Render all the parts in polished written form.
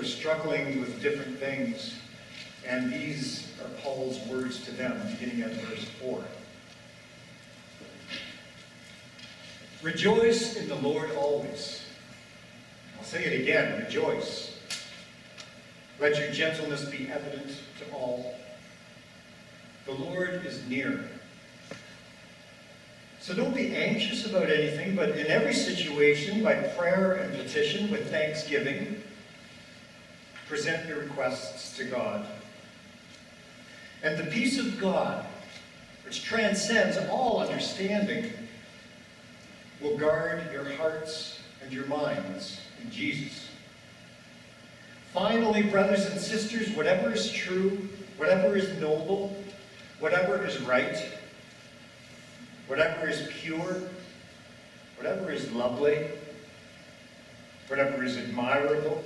were struggling with different things, and these are Paul's words to them, beginning at verse 4. Rejoice in the Lord always. I'll say it again, rejoice. Let your gentleness be evident to all. The Lord is near. So don't be anxious about anything, but in every situation, by prayer and petition, with thanksgiving, present your requests to God. And the peace of God, which transcends all understanding, will guard your hearts and your minds in Jesus. Finally, brothers and sisters, whatever is true, whatever is noble, whatever is right, whatever is pure, whatever is lovely, whatever is admirable,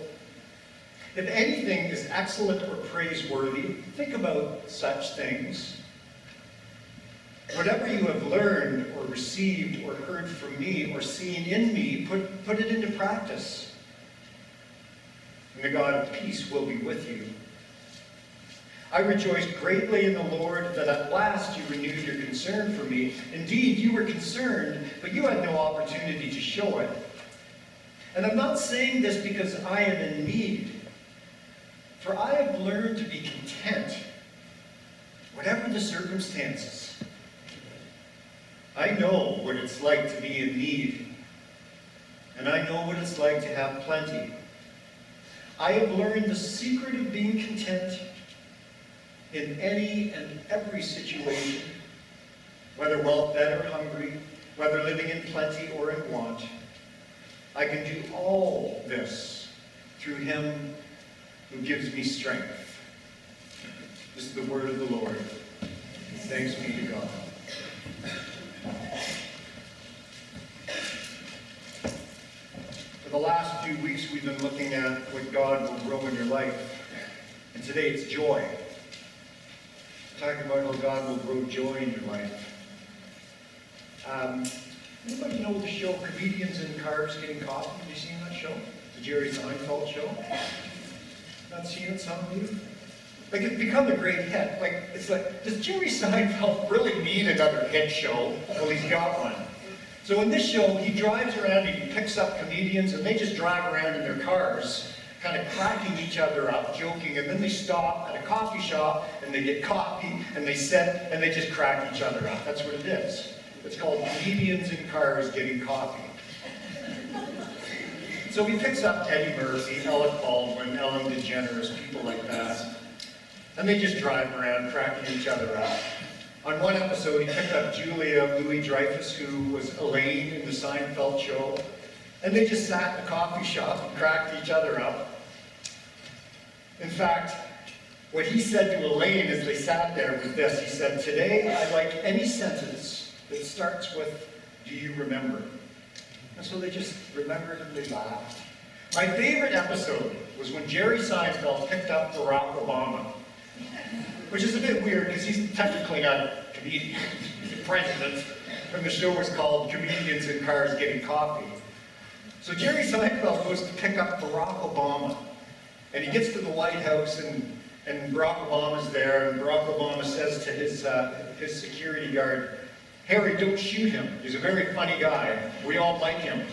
if anything is excellent or praiseworthy, think about such things. Whatever you have learned or received or heard from me or seen in me, put it into practice. And the God of peace will be with you. I rejoice greatly in the Lord that at last you renewed your concern for me. Indeed, you were concerned, but you had no opportunity to show it. And I'm not saying this because I am in need, for I have learned to be content, whatever the circumstances. I know what it's like to be in need, and I know what it's like to have plenty. I have learned the secret of being content in any and every situation, whether well fed or hungry, whether living in plenty or in want. I can do all this through him who gives me strength. This is the word of the Lord. Thanks be to God. For the last few weeks, we've been looking at what God will grow in your life. And today it's joy. Talking about how God will grow joy in your life. Anybody know the show Comedians in Cars Getting Coffee? Have you seen that show? The Jerry Seinfeld show? Not seen it, some of you? Like, it's become a great hit. Like, it's like, does Jerry Seinfeld really need another hit show? Well, he's got one. So in this show, he drives around and he picks up comedians, and they just drive around in their cars, kind of cracking each other up, joking, and then they stop at a coffee shop, and they get coffee, and they sit, and they just crack each other up. That's what it is. It's called Comedians in Cars Getting Coffee. So he picks up Eddie Murphy, Alec Baldwin, Ellen DeGeneres, people like that, and they just drive around cracking each other up. On one episode, he picked up Julia Louis-Dreyfus, who was Elaine in the Seinfeld show, and they just sat in a coffee shop and cracked each other up. In fact, what he said to Elaine as they sat there was this. He said, "Today, I like any sentence that starts with, 'Do you remember?'" And so they just remembered and they laughed. My favorite episode was when Jerry Seinfeld picked up Barack Obama, which is a bit weird because he's technically not a comedian, he's a president, and the show was called Comedians in Cars Getting Coffee. So Jerry Seinfeld goes to pick up Barack Obama, and he gets to the White House, and Barack Obama's there, and Barack Obama says to his security guard, "Harry, don't shoot him. He's a very funny guy. We all like him."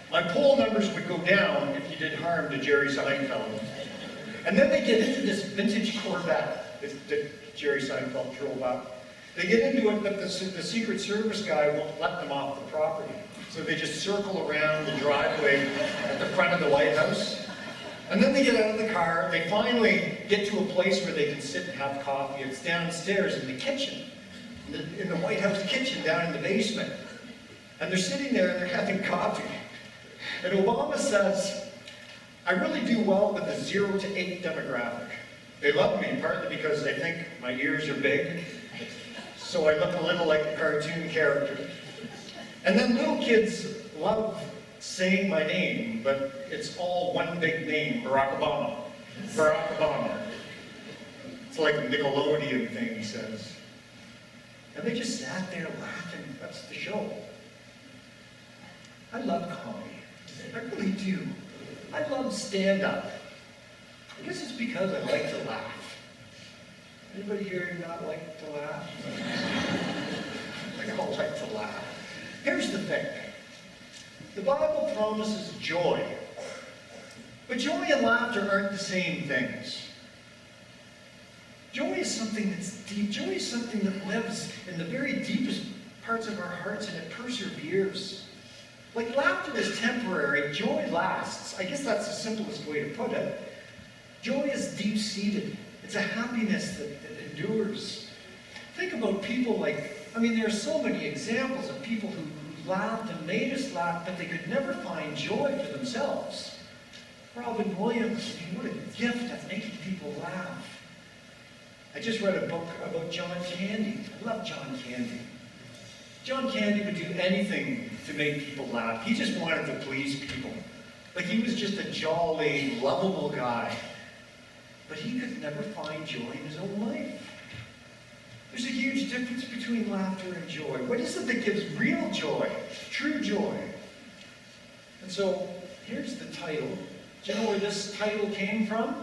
My poll numbers would go down if you did harm to Jerry Seinfeld. And then they get into this vintage Corvette that Jerry Seinfeld drove up. They get into it, but the Secret Service guy won't let them off the property. So they just circle around the driveway at the front of the White House. And then they get out of the car. They finally get to a place where they can sit and have coffee. It's downstairs in the kitchen. In the White House kitchen down in the basement. And they're sitting there and they're having coffee. And Obama says, "I really do well with the 0 to 8 demographic. They love me partly because they think my ears are big, so I look a little like a cartoon character. And then little kids love saying my name, but it's all one big name, Barack Obama. Barack Obama." It's like a Nickelodeon thing, he says. And they just sat there laughing. That's the show. I love comedy. I really do. I love stand-up. I guess it's because I like to laugh. Anybody here not like to laugh? I don't like to laugh. Here's the thing. The Bible promises joy. But joy and laughter aren't the same things. Joy is something that's deep. Joy is something that lives in the very deepest parts of our hearts, and it perseveres. Like laughter is temporary, joy lasts. I guess that's the simplest way to put it. Joy is deep-seated. It's a happiness that endures. Think about people there are so many examples of people who laughed and made us laugh, but they could never find joy for themselves. Robin Williams, what a gift at making people laugh. I just read a book about John Candy. I love John Candy. John Candy would do anything to make people laugh. He just wanted to please people. He was just a jolly, lovable guy. But he could never find joy in his own life. There's a huge difference between laughter and joy. What is it that gives real joy, true joy? And so, here's the title. Do you know where this title came from?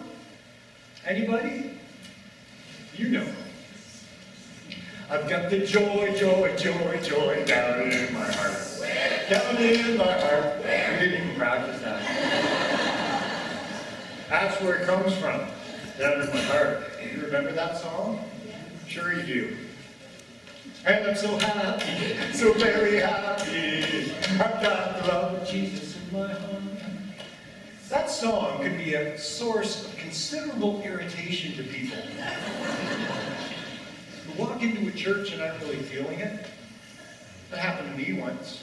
Anybody? You know. I've got the joy, joy, joy, joy down in my heart. Down in my heart. We didn't even practice that. That's where it comes from. Down in my heart. You remember that song? Sure you do. And I'm so happy, so very happy. I've got the love of Jesus in my heart. That song could be a source of considerable irritation to people. You walk into a church and aren't really feeling it. That happened to me once.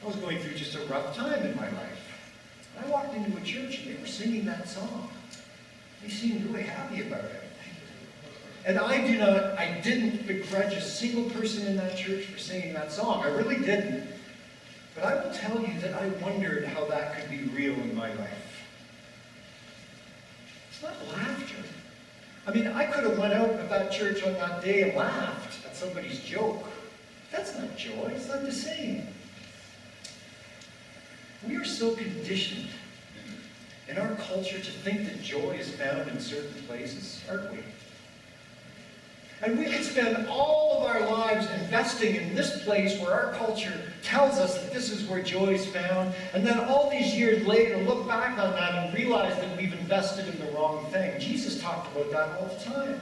I was going through just a rough time in my life. I walked into a church and they were singing that song. They seemed really happy about it. And I didn't begrudge a single person in that church for singing that song. I really didn't. But I will tell you that I wondered how that could be real in my life. It's not laughter. I could have went out of that church on that day and laughed at somebody's joke. That's not joy. It's not the same. We are so conditioned in our culture to think that joy is found in certain places, aren't we? And we could spend all of our lives investing in this place where our culture tells us that this is where joy is found, and then all these years later look back on that and realize that we've invested in the wrong thing. Jesus talked about that all the time.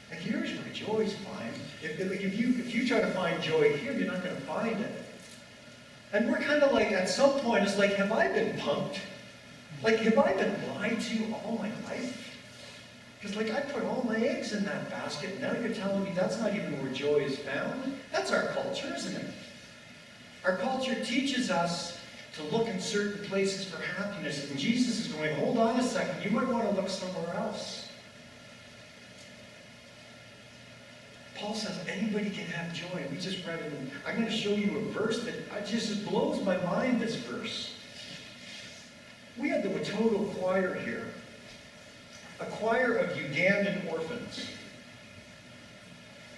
Here's where joy is found. If you try to find joy here, you're not going to find it. And we're kind of at some point, it's have I been punked? Have I been lied to all my life? Because I put all my eggs in that basket, and now you're telling me that's not even where joy is found? That's our culture, isn't it? Our culture teaches us to look in certain places for happiness, and Jesus is going, hold on a second, you might want to look somewhere else. Paul says anybody can have joy. We just read it, and I'm going to show you a verse that just blows my mind, this verse. We had the Watoto choir here. A choir of Ugandan orphans.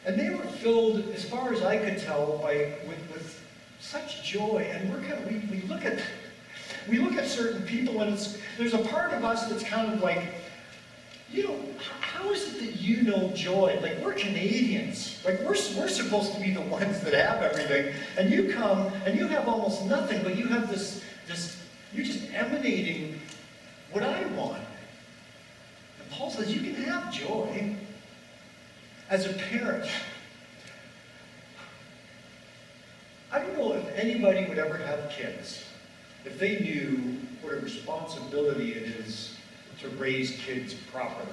And they were filled, as far as I could tell, with such joy. And we look at certain people, and there's a part of us that's kind of how is it that you know joy? We're Canadians. We're supposed to be the ones that have everything. And you come, and you have almost nothing, but you have this you're just emanating what I want. Paul says you can have joy as a parent. I don't know if anybody would ever have kids if they knew what a responsibility it is to raise kids properly.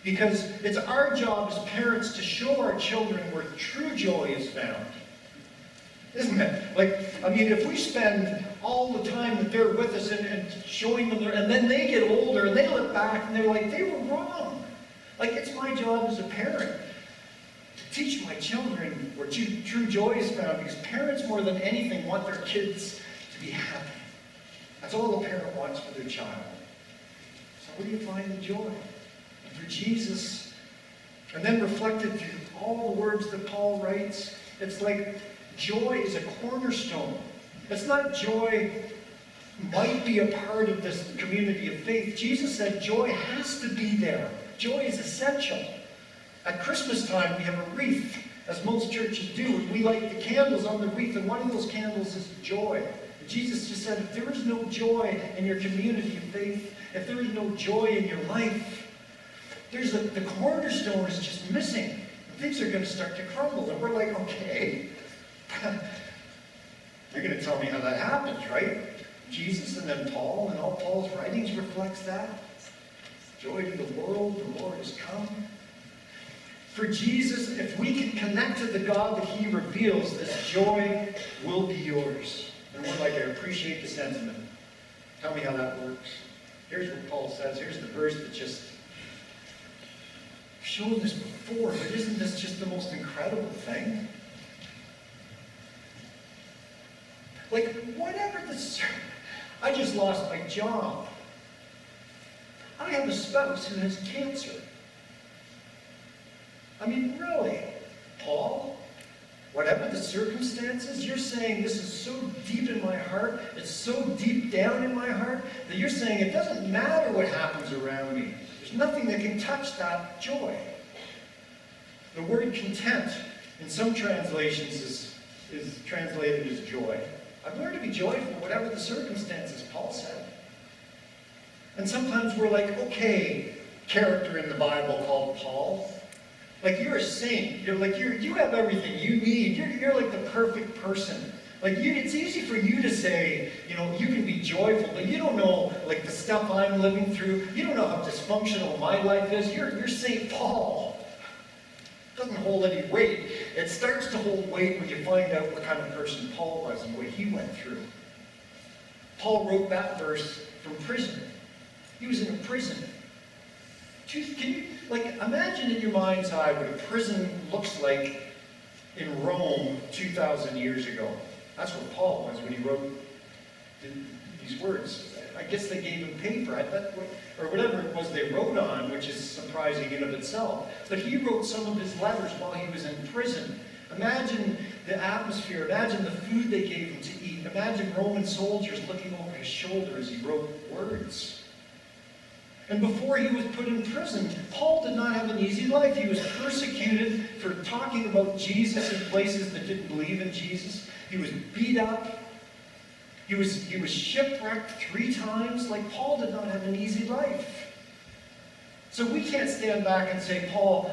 Because it's our job as parents to show our children where true joy is found. Isn't it? If we spend all the time that they're with us and showing them and then they get older and they look back and they're they were wrong. It's my job as a parent to teach my children where true joy is found, because parents more than anything want their kids to be happy. That's all a parent wants for their child. So where do you find the joy? And for Jesus, and then reflected through all the words that Paul writes, it's joy is a cornerstone. It's not joy might be a part of this community of faith, Jesus said joy has to be there. Joy is essential. At Christmas time, we have a wreath, as most churches do, and we light the candles on the wreath, and one of those candles is joy. And Jesus just said, if there is no joy in your community of faith, if there is no joy in your life, the cornerstone is just missing. Things are going to start to crumble. And we're like, okay, you're going to tell me how that happens, right? Jesus and then Paul, and all Paul's writings reflects that. Joy to the world, the Lord has come. For Jesus, if we can connect to the God that he reveals, this joy will be yours. And we're like, I appreciate the sentiment. Tell me how that works. Here's what Paul says. Here's the verse that just... I've shown this before, but isn't this just the most incredible thing? Like, whatever the... I just lost my job. I have a spouse who has cancer. I mean, really, Paul, whatever the circumstances, you're saying this is so deep in my heart, it's so deep down in my heart, that you're saying it doesn't matter what happens around me. There's nothing that can touch that joy. The word content in some translations is translated as joy. I've learned to be joyful, whatever the circumstances, Paul said. And sometimes we're like, okay, character in the Bible called Paul. Like, you're a saint. You have everything you need. You're like the perfect person. Like, it's easy for you to say, you can be joyful, but you don't know, like, the stuff I'm living through. You don't know how dysfunctional my life is. You're St. Paul. It doesn't hold any weight. It starts to hold weight when you find out what kind of person Paul was and what he went through. Paul wrote that verse from prison. He was in a prison. Can you, imagine in your mind's eye what a prison looks like in Rome 2,000 years ago. That's what Paul was when he wrote these words. I guess they gave him paper, or whatever it was they wrote on, which is surprising in of itself. But he wrote some of his letters while he was in prison. Imagine the atmosphere. Imagine the food they gave him to eat. Imagine Roman soldiers looking over his shoulder as he wrote words. And before he was put in prison, Paul did not have an easy life. He was persecuted for talking about Jesus in places that didn't believe in Jesus. He was beat up. He was shipwrecked 3 times. Like, Paul did not have an easy life. So we can't stand back and say, Paul,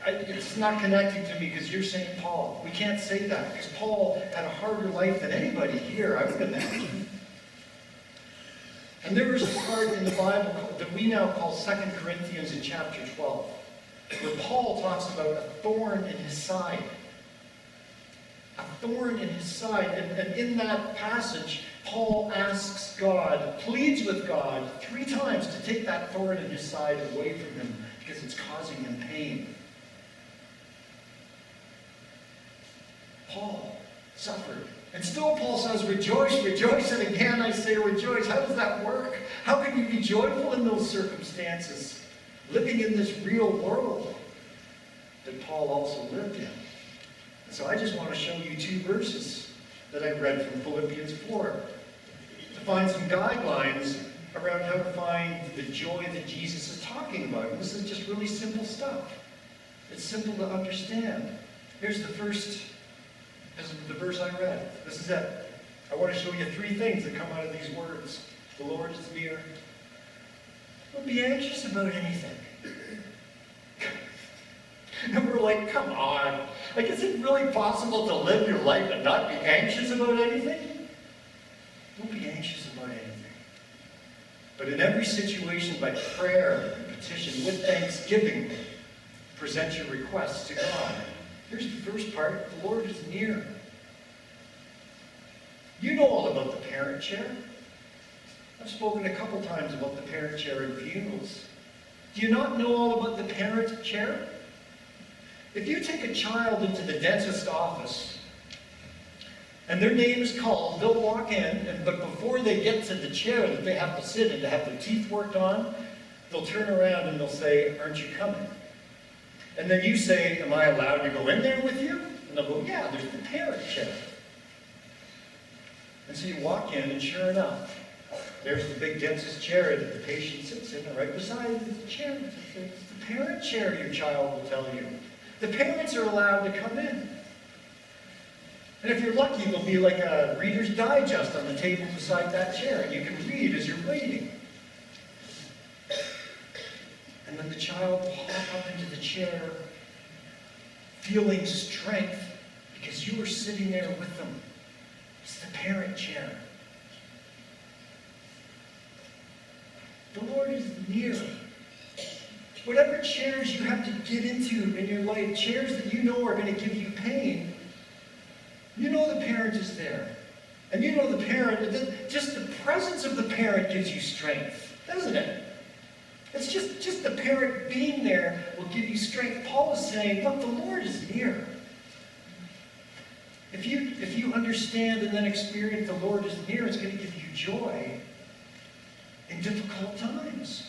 it's not connecting to me because you're St. Paul. We can't say that because Paul had a harder life than anybody here, I would imagine. And there is a part in the Bible that we now call 2 Corinthians in chapter 12, where Paul talks about a thorn in his side. A thorn in his side. And in that passage, Paul asks God, pleads with God 3 times to take that thorn in his side away from him because it's causing him pain. Paul suffered. And still Paul says, rejoice, rejoice, and again I say rejoice. How does that work? How can you be joyful in those circumstances? Living in this real world that Paul also lived in. And so I just want to show you 2 verses that I read from Philippians 4 to find some guidelines around how to find the joy that Jesus is talking about. And this is just really simple stuff. It's simple to understand. Here's the first. This is the verse I read. This is it. I want to show you 3 things that come out of these words. The Lord is near. Don't be anxious about anything. And we're like, come on. Like, is it really possible to live your life and not be anxious about anything? Don't be anxious about anything. But in every situation, by prayer and petition, with thanksgiving, present your requests to God. Here's the first part. The Lord is near. You know all about the parent chair. I've spoken a couple times about the parent chair in funerals. Do you not know all about the parent chair? If you take a child into the dentist's office and their name is called, they'll walk in, but before they get to the chair that they have to sit in to have their teeth worked on, they'll turn around and they'll say, aren't you coming? And then you say, am I allowed to go in there with you? And they'll go, yeah, there's the parent chair. And so you walk in, and sure enough, There's the big dentist chair that the patient sits in, and right beside it is the chair. It's the parent chair, your child will tell you. The parents are allowed to come in. And if you're lucky, there'll be like a Reader's Digest on the table beside that chair, and you can read as you're waiting. And then the child will hop up into the chair, feeling strength, because you were sitting there with them. It's the parent chair. The Lord is near. Whatever chairs you have to get into in your life, chairs that you know are going to give you pain, you know the parent is there. And you know the parent, just the presence of the parent gives you strength, doesn't it? It's just the parent being there will give you strength. Paul is saying, look, the Lord is near. If you understand and then experience the Lord is near, it's going to give you joy in difficult times.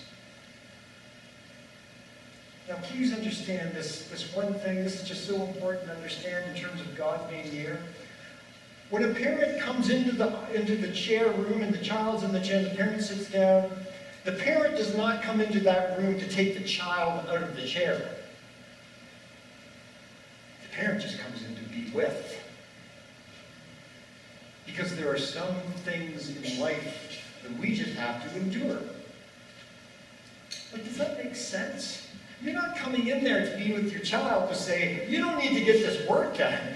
Now please understand this one thing. This is just so important to understand in terms of God being near. When a parent comes into the chair room and the child's in the chair and the parent sits down, the parent does not come into that room to take the child out of the chair. The parent just comes in to be with. Because there are some things in life that we just have to endure. Like, does that make sense? You're not coming in there to be with your child to say, you don't need to get this work done.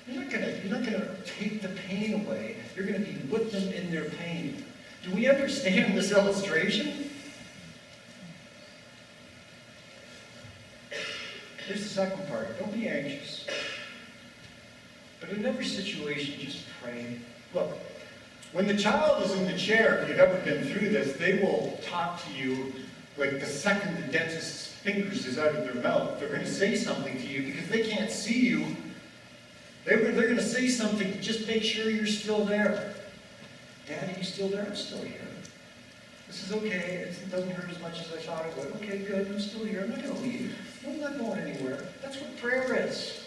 You're not gonna take the pain away. You're gonna be with them in their pain. Do we understand this illustration? Here's the second part. Don't be anxious. But in every situation, just pray. Look, when the child is in the chair, if you've ever been through this, they will talk to you like the second the dentist's fingers is out of their mouth. They're going to say something to you because they can't see you. They're going to say something to just make sure you're still there. Daddy, you still there? I'm still here. This is okay. It doesn't hurt as much as I thought it would. Okay, good. I'm still here. I'm not going to leave. I'm not going anywhere. That's what prayer is.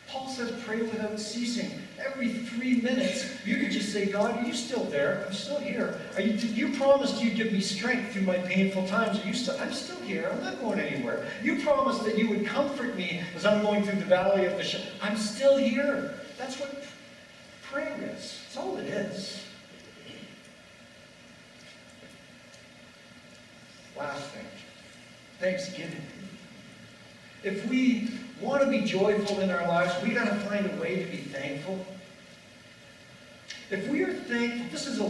Paul says pray without ceasing. Every 3 minutes, you could just say, God, are you still there? I'm still here. You promised you'd give me strength through my painful times. I'm still here. I'm not going anywhere. You promised that you would comfort me as I'm going through the valley of the shadow. I'm still here. That's what prayer is. That's all it is. Last thing. Thanksgiving. If we want to be joyful in our lives, we got to find a way to be thankful. If we are thankful, this is the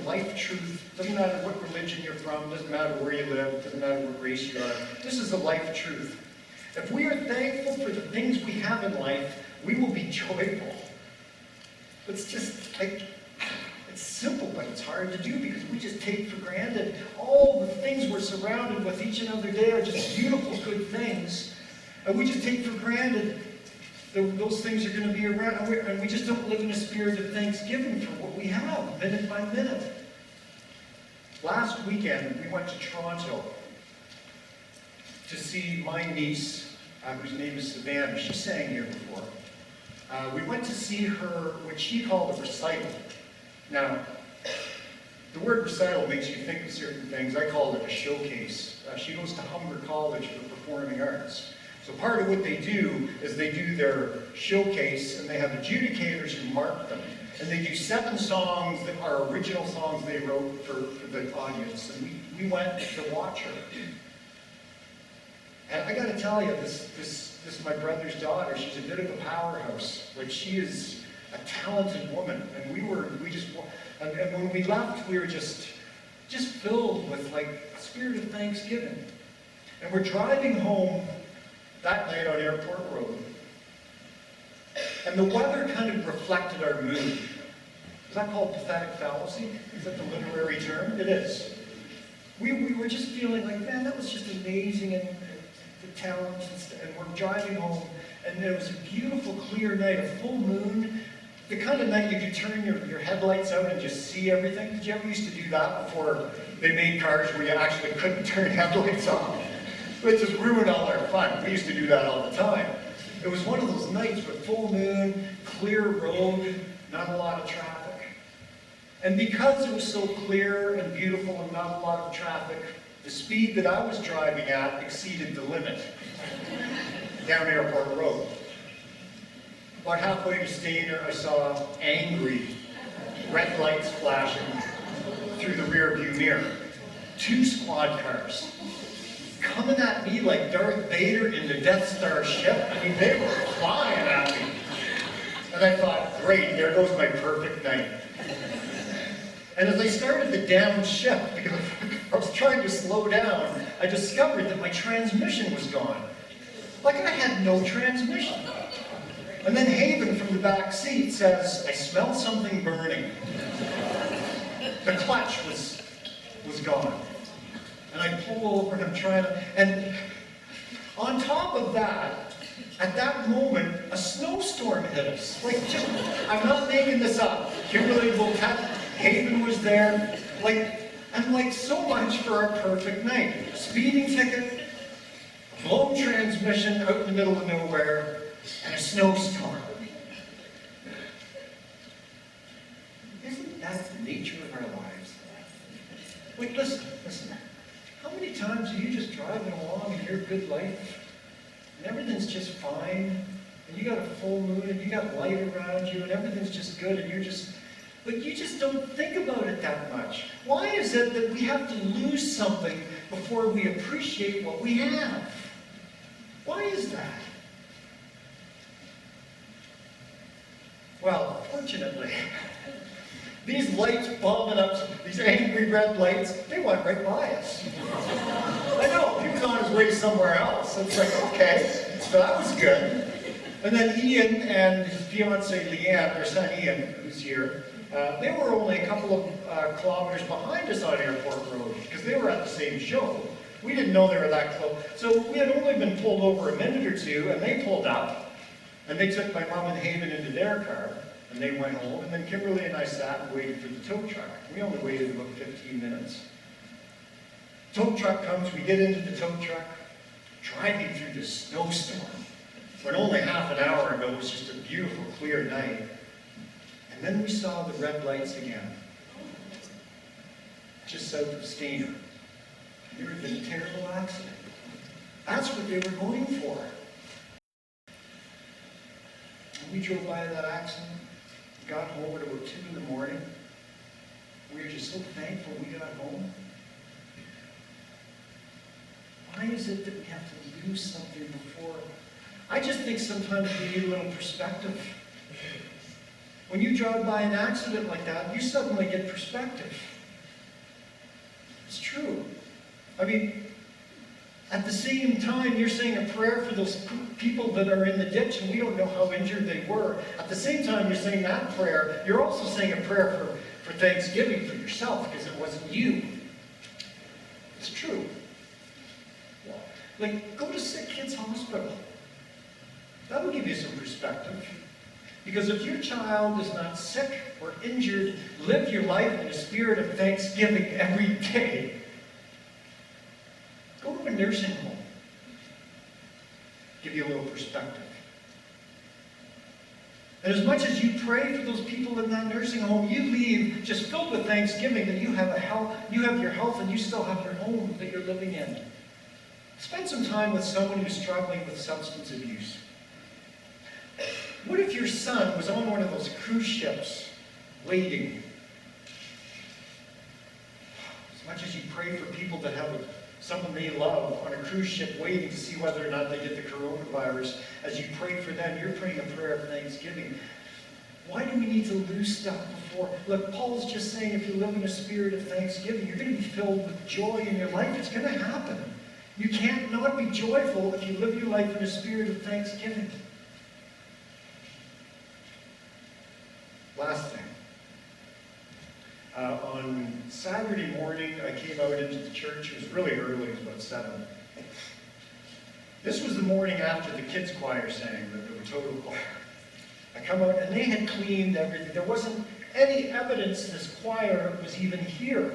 life truth. Doesn't matter what religion you're from, doesn't matter where you live, doesn't matter what race you are. This is the life truth. If we are thankful for the things we have in life, we will be joyful. It's just like, it's simple, but it's hard to do because we just take for granted all the things we're surrounded with each and every day are just beautiful, good things. And we just take for granted that those things are going to be around. And we just don't live in a spirit of thanksgiving for what we have, minute by minute. Last weekend, we went to Toronto to see my niece, whose name is Savannah. She sang here before. We went to see her, what she called a recital. Now, the word recital makes you think of certain things. I call it a showcase. She goes to Humber College for Performing Arts. So part of what they do is they do their showcase, and they have adjudicators who mark them. And they do 7 songs that are original songs they wrote for the audience. And we went to watch her. And I got to tell you, this is my brother's daughter. She's a bit of a powerhouse. Like, she is a talented woman. And and when we left, we were just filled with like a spirit of thanksgiving. And we're driving home that night on Airport Road. And the weather kind of reflected our mood. Is that called pathetic fallacy? Is that the literary term? It is. We were just feeling like, man, that was just amazing, and the talents, and we're driving home, and there was a beautiful, clear night, a full moon, the kind of night you could turn your headlights out and just see everything. Did you ever used to do that before they made cars where you actually couldn't turn headlights off? It just ruined all our fun. We used to do that all the time. It was one of those nights with full moon, clear road, not a lot of traffic. And because it was so clear and beautiful and not a lot of traffic, the speed that I was driving at exceeded the limit down Airport Road. About halfway to Stainer, I saw angry red lights flashing through the rear view mirror. 2 squad cars coming at me like Darth Vader in the Death Star ship. I mean, they were flying at me. And I thought, great, there goes my perfect night. And as I started to downshift, because I was trying to slow down, I discovered that my transmission was gone. Like I had no transmission. And then Haven from the back seat says, I smell something burning. The clutch was gone. And I pull over and I'm trying to, and on top of that, at that moment, a snowstorm hit us. Like, just, I'm not making this up. Kimberly Volpet, Haven was there. Like so much for our perfect night. Speeding ticket, blown transmission out in the middle of nowhere, and a snowstorm. Isn't that the nature of our lives? Like, listen. How many times are you just driving along in your good life, and everything's just fine, and you got a full moon, and you got light around you, and everything's just good, and but you just don't think about it that much. Why is it that we have to lose something before we appreciate what we have? Why is that? Well, fortunately, these lights bombing up, these angry red lights, they went right by us. I know, he was on his way somewhere else. It's like, okay, so that was good. And then Ian and his fiancée Leanne, their son Ian, who's here, they were only a couple of kilometers behind us on Airport Road, because they were at the same show. We didn't know they were that close. So we had only been pulled over a minute or two, and they pulled up, and they took my mom and Haven into their car, and they went home, and then Kimberly and I sat and waited for the tow truck. We only waited about 15 minutes. Tow truck comes, we get into the tow truck, driving through this snowstorm, when only half an hour ago it was just a beautiful, clear night. And then we saw the red lights again, just south of Stainer. There had been a terrible accident. That's what they were going for. And we drove by that accident, got home at about 2 in the morning. We were just so thankful we got home. Why is it that we have to lose something before? I just think sometimes we need a little perspective. When you drive by an accident like that, you suddenly get perspective. It's true. I mean, at the same time, you're saying a prayer for those people that are in the ditch, and we don't know how injured they were. At the same time you're saying that prayer, you're also saying a prayer for thanksgiving for yourself, because it wasn't you. It's true. Like, go to Sick Kids Hospital. That'll give you some perspective. Because if your child is not sick or injured, live your life in a spirit of thanksgiving every day. Go to a nursing home. Give you a little perspective. And as much as you pray for those people in that nursing home, you leave just filled with thanksgiving that you have your health and you still have your home that you're living in. Spend some time with someone who's struggling with substance abuse. What if your son was on one of those cruise ships, waiting? As much as you pray for people that have someone they love on a cruise ship waiting to see whether or not they get the coronavirus, as you pray for them, you're praying a prayer of thanksgiving. Why do we need to lose stuff before? Look, Paul's just saying if you live in a spirit of thanksgiving, you're going to be filled with joy in your life. It's going to happen. You can't not be joyful if you live your life in a spirit of thanksgiving. Last thing. On Saturday morning, I came out into the church. It was really early, it was about 7. This was the morning after the kids' choir sang, the total choir. I come out, and they had cleaned everything. There wasn't any evidence this choir was even here.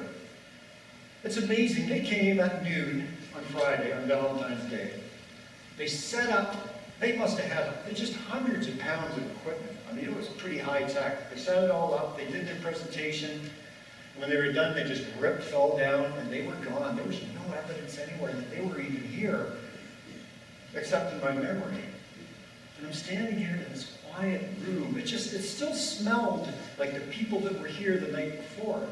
It's amazing. They came at noon on Friday, on Valentine's Day. They set up, they must have had just hundreds of pounds of equipment. I mean, it was pretty high tech. They set it all up, they did their presentation. When they were done, they just ripped all down and they were gone. There was no evidence anywhere that they were even here, except in my memory. And I'm standing here in this quiet room. It still smelled like the people that were here the night before.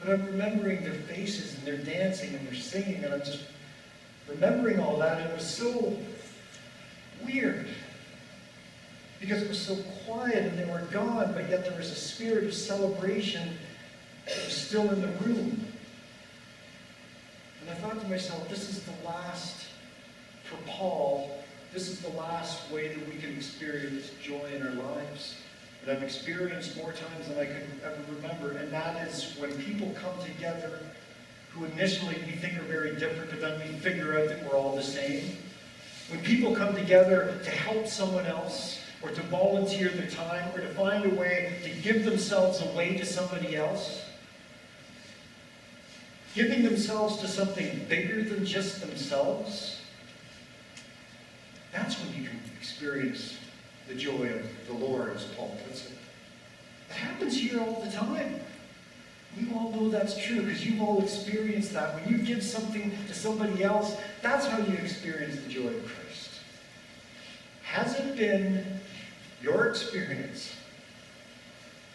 But I'm remembering their faces and their dancing and their singing, and I'm just remembering all that, and it was so weird. Because it was so quiet and they were gone, but yet there was a spirit of celebration that was still in the room. And I thought to myself, this is the last, for Paul, this is the last way that we can experience joy in our lives. That I've experienced more times than I can ever remember, and that is when people come together who initially we think are very different, but then we figure out that we're all the same. When people come together to help someone else, or to volunteer their time, or to find a way to give themselves away to somebody else, giving themselves to something bigger than just themselves, that's when you can experience the joy of the Lord, as Paul puts it. It happens here all the time. We all know that's true because you've all experienced that. When you give something to somebody else, that's how you experience the joy of Christ. Has it been your experience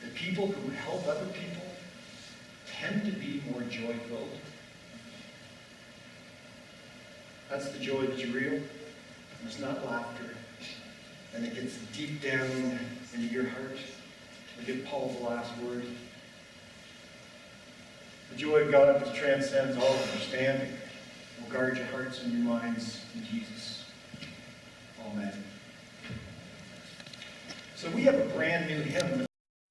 that people who help other people tend to be more joy-filled? That's the joy that's real. It's not laughter. And it gets deep down into your heart. We give Paul the last word. The joy of God that transcends all understanding will guard your hearts and your minds in Jesus. Amen. So we have a brand new hymn.